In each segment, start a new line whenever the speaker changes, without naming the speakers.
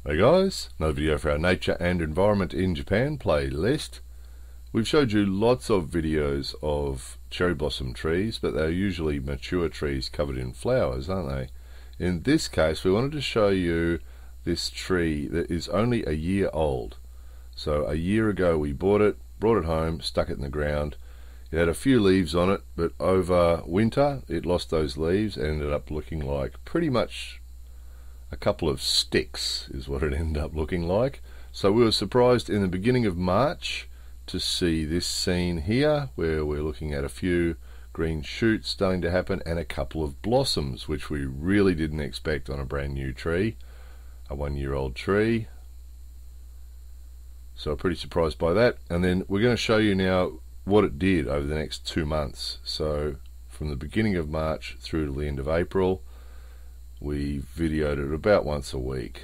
Hey guys, another video for our nature and environment in Japan playlist. We've showed you lots of videos of cherry blossom trees, but they're usually mature trees covered in flowers, aren't they? In this case, we wanted to show you this tree that is only a year old. So a year ago we bought it home, stuck it in the ground. It had a few leaves on it, but over winter it lost those leaves and ended up looking like pretty much a couple of sticks is what it ended up looking like. So we were surprised in the beginning of March to see this scene here, where we're looking at a few green shoots starting to happen and a couple of blossoms, which we really didn't expect on a brand new tree, a 1-year-old tree. So pretty surprised by that. And then we're going to show you now what it did over the next 2 months. So from the beginning of March through to the end of April, we videoed it about once a week,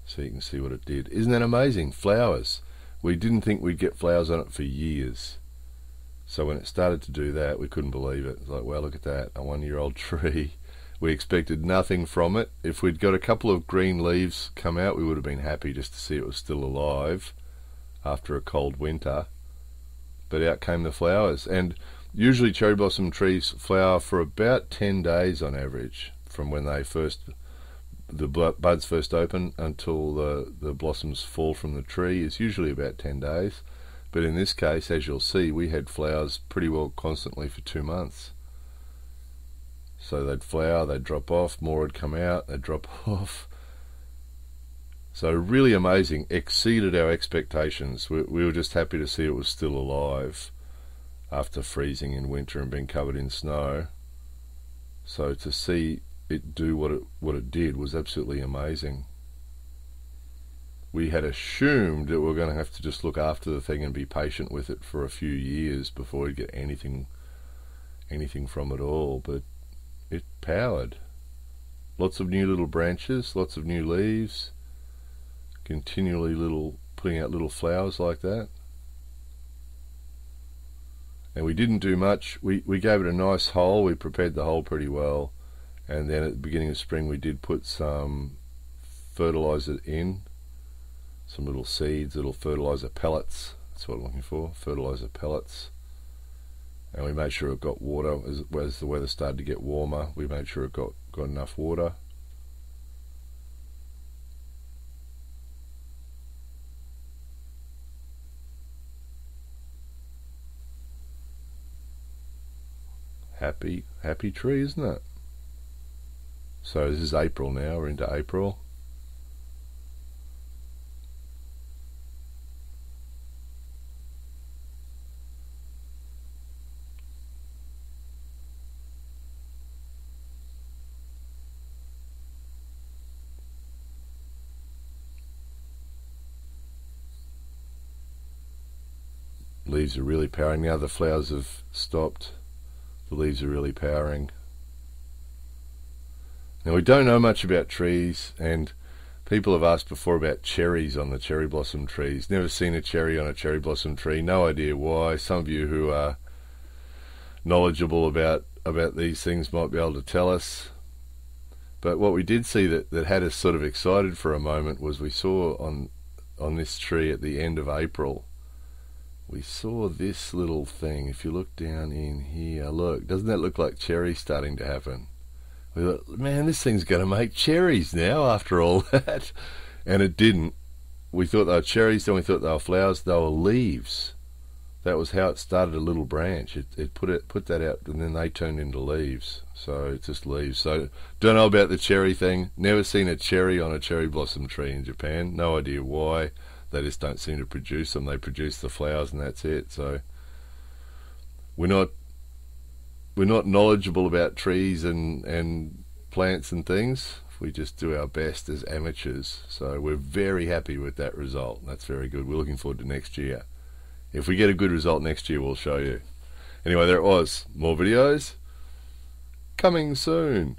so you can see what it did. Isn't that amazing? Flowers. We didn't think we'd get flowers on it for years. So when it started to do that, we couldn't believe it. It's like, wow, look at that, a 1-year-old tree. We expected nothing from it. If we'd got a couple of green leaves come out, we would have been happy just to see it was still alive after a cold winter. But out came the flowers. And usually cherry blossom trees flower for about 10 days on average, from when the buds first open until the blossoms fall from the tree is usually about 10 days. But in this case, as you'll see, we had flowers pretty well constantly for 2 months. So they'd flower, they'd drop off, more would come out, they'd drop off. So really amazing, exceeded our expectations. We were just happy to see it was still alive after freezing in winter and being covered in snow. So to see it do what it did was absolutely amazing. We had assumed that we were going to have to just look after the thing and be patient with it for a few years before we'd get anything from it all, but it powered. Lots of new little branches, lots of new leaves, continually putting out little flowers like that. And we didn't do much. We gave it a nice hole. We prepared the hole pretty well. And then at the beginning of spring we did put some fertilizer in, some little seeds, little fertilizer pellets. That's what I'm looking for, fertilizer pellets. And we made sure it got water. As the weather started to get warmer, we made sure it got enough water. Happy tree, isn't it? So this is April now, we're into April. Leaves are really powering now. The flowers have stopped. The leaves are really powering. Now we don't know much about trees, and people have asked before about cherries on the cherry blossom trees. Never seen a cherry on a cherry blossom tree, no idea why. Some of you who are knowledgeable about these things might be able to tell us. But what we did see that had us sort of excited for a moment was we saw on this tree at the end of April, we saw this little thing. If you look down in here, look, doesn't that look like cherries starting to happen? We thought, man, this thing's going to make cherries now after all that. And it didn't. We thought they were cherries, then we thought they were flowers. They were leaves. That was how it started, a little branch. It put that out, and then they turned into leaves. So it's just leaves. So don't know about the cherry thing. Never seen a cherry on a cherry blossom tree in Japan. No idea why. They just don't seem to produce them. They produce the flowers and that's it. So we're not knowledgeable about trees and plants and things. We just do our best as amateurs. So we're very happy with that result. That's very good. We're looking forward to next year. If we get a good result next year, we'll show you. Anyway, there it was. More videos coming soon.